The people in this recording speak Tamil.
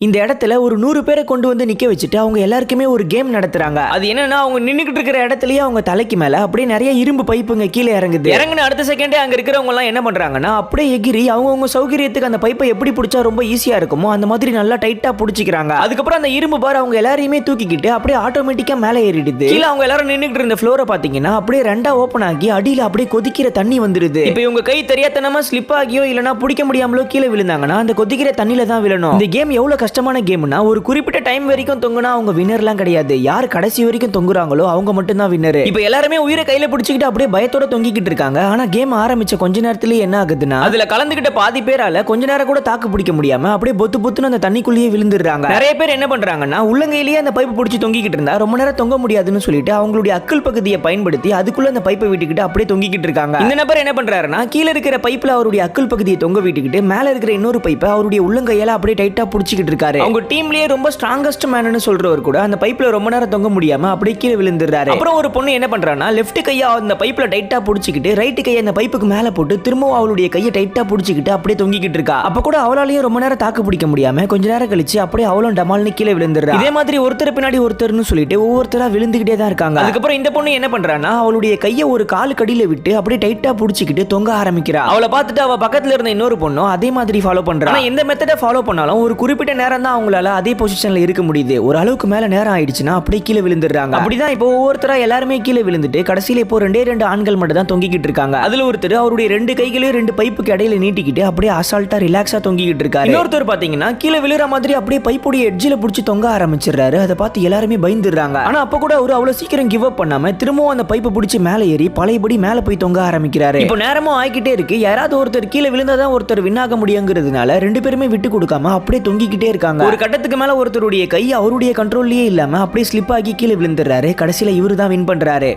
இந்த இடத்துல ஒரு 100 பேரை கொண்டு வந்து நிக்க வச்சுட்டு அவங்க எல்லாருக்குமே ஒரு கேம் நடத்துறாங்க. அது என்னன்னா அவங்க நின்னுக்கிட்டு இருக்கிற இடத்துலயே அவங்க தலைக்கு மேல அப்படியே நிறைய இரும்பு பைப்புங்க கீழே இறங்குது. இறங்குன அடுத்த செகண்டே அங்க இருக்கிறவங்க எல்லாம் என்ன பண்றாங்கன்னா அப்படியே எகிரி அவங்க சௌகரியத்துக்கு அந்த பைப்பை எப்படி பிடிச்சா ரொம்ப ஈஸியா இருக்குமோ அந்த மாதிரி நல்லா டைட்டா பிடிச்சிக்கிறாங்க. அதுக்கப்புறம் அந்த இரும்பு பார் அவங்க எல்லாரையுமே தூக்கிக்கிட்டு அப்படியே ஆட்டோமேட்டிக்கா மேலே ஏறிடுது. கீழே அவங்க எல்லாரும் நின்னுக்கிட்டு இருந்த ஃப்ளோரை பாத்தீங்கன்னா அப்படியே ரெண்டா ஓபன் ஆகி அடியில அப்படியே கொதிக்கிற தண்ணி வந்துருது. இப்போ இவங்க கை தெரியாதனமா ஸ்லிப் ஆகியோ இல்லனா பிடிக்க முடியாமலோ கீழே விழுந்தாங்கன்னா அந்த கொதிக்கிற தண்ணில தான் விழணும். இந்த கேம் எவ்வளவு கஷ்டமான கேம்னா ஒரு குறிப்பிட்ட டைம் வரைக்கும் தொங்குனா அவங்க வின்னர்லாம் கிடையாது. யார் கடைசி வரைக்கும் தொங்குறாங்களோ அவங்க மட்டும் தான் வின்னர். இப்போ எல்லாருமே உயிரை கையில பிடிச்சிக்கிட்டு அப்படியே பயத்தோட தொங்கிக்கிட்டு இருக்காங்க. ஆனா கேம் ஆரம்பிச்ச கொஞ்ச நேரத்திலேயே என்ன ஆகுதுன்னா அதுல கலந்துகிட்ட பாதி பேரால கொஞ்ச நேரம் கூட தாக்கு பிடிக்க முடியாம அப்படியே பொத்து பொத்துன்னு அந்த தண்ணிக்குள்ளேயே விழுந்துடுறாங்க. நிறைய பேர் என்ன பண்றாங்கன்னா உள்ளங்கையிலேயே அந்த பைப்பு பிடிச்சி தொங்கிக்கிட்டு இருந்தா ரொம்ப நேரம் தொங்க முடியாதுன்னு சொல்லிட்டு அவங்களுடைய அக்கல் பகுதியை பயன்படுத்தி அதுக்குள்ள அந்த பைப்பை விட்டுக்கிட்டு அப்படியே தொங்கிக்கிட்டு இருக்காங்க. இந்த நபர் என்ன பண்றாருன்னா கீழே இருக்கிற பைப்ல அவருடைய அக்கல் பகுதியை தொங்க விட்டுக்கிட்டு மேல இருக்கிற இன்னொரு பைப்பை அவருடைய உள்ளங்கையால அப்படியே டைட்டா பிடிச்சிக்கிட்டு இருக்காரு. அவங்க டீம்லயே ரொம்ப ஸ்ட்ராங்கஸ்ட் மேன்னு சொல்றவர் கூட அந்த பைப்ல ரொம்ப நேரம் தொங்க முடியாம அப்படியே கீழே விழுந்துறாரு. அப்புறம் ஒரு பொண்ணு என்ன பண்றானா லெஃப்ட் கையை அந்த பைப்ல டைட்டா பிடிச்சிக்கிட்டு ரைட் கையை அந்த பைப்புக்கு மேல போட்டு திரும்பவும் அவளுடைய கையை டைட்டா பிடிச்சிக்கிட்டு அப்படியே தொங்கிக்கிட்டு இருக்கா. அப்ப கூட அவளாலேயே ரொம்ப நேரம் தாக்கு பிடிக்க முடியாம கொஞ்ச நேரம் கழிச்சு அப்படியே அவளும் டமால்னு கீழே விழுந்துறா. இதே மாதிரி ஒருத்தர் பின்னாடி ஒருத்தர்னு சொல்லிட்டு ஒவ்வொருத்தரா விழுந்துகிட்டே தான் இருக்காங்க. அதுக்கப்புறம் இந்த பொண்ணு என்ன பண்றானா அவளுடைய கையை ஒரு காலு கடியில விட்டு அப்படியே டைட்டா பிடிச்சிக்கிட்டு தொங்க ஆரம்பிக்கிறா. அவளை பார்த்துட்டு அவ பக்கத்துல இருந்த இன்னொரு பொண்ணும் அதே மாதிரி ஃபாலோ பண்றா. ஆனா எந்த மெத்தட ஃபாலோ பண்ணாலும் ஒரு குறிப்பிட்ட நேரம் தான் அவங்களால அதே பொசிஷன்ல இருக்க முடியுது. ஒரு அளவுக்கு மேல நேரம் ஆயிடுச்சுன்னா அப்படியே கீழே விழுந்துடுறாங்க. அப்படிதான் இப்போ ஒவ்வொருத்தரா எல்லாருமே கீழே விழுந்துட்டு கடைசியில இப்போ ரெண்டு ஆண்கள் மட்டும் தான் தொங்கிக்கிட்டு இருக்காங்க. அதுல ஒருத்தர் அவருடைய 2 கைகளையும் 2 பைப்புக்கு இடையில நீட்டிக்கிட்டு அப்படியே அசால்ட்டா ரிலாக்ஸா தொங்கிக்கிட்டு இருக்காரு. இன்னொருத்தர் பாத்தீங்கன்னா கீழே விழுற மாதிரி அப்படியே பைப்புடைய எட்ஜில பிடிச்சி தொங்க ஆரம்பிச்சிடுறாரு. அதை பார்த்து எல்லாருமே பயந்துடுறாங்க. ஆனா அப்ப கூட அவரு அவ்வளவு சீக்கிரம் கிவ் அப் பண்ணாம திரும்பவும் அந்த பைப்பை பிடிச்சி மேலே ஏறி பழையபடி மேல போய் தொங்க ஆரம்பிக்கிறாரு. இப்போ நேரமும் ஆகிக்கிட்டே இருக்கு. யாராவது ஒருத்தர் கீழே விழுந்தாதான் ஒருத்தர் வின் ஆக முடியுங்கிறதுனால 2 பேருமே விட்டு கொடுக்காம அப்படியே தொங்கிக்கிட்டே இருக்காங்க. ஒரு கட்டத்துக்கு மேல ஒருத்தருடைய கை அவருடைய கண்ட்ரோல்லயே இல்லாம அப்படியே ஸ்லிப் ஆகி கீழே விழுந்துறாரு. கடைசியில இவரு தான் வின் பண்றாரு.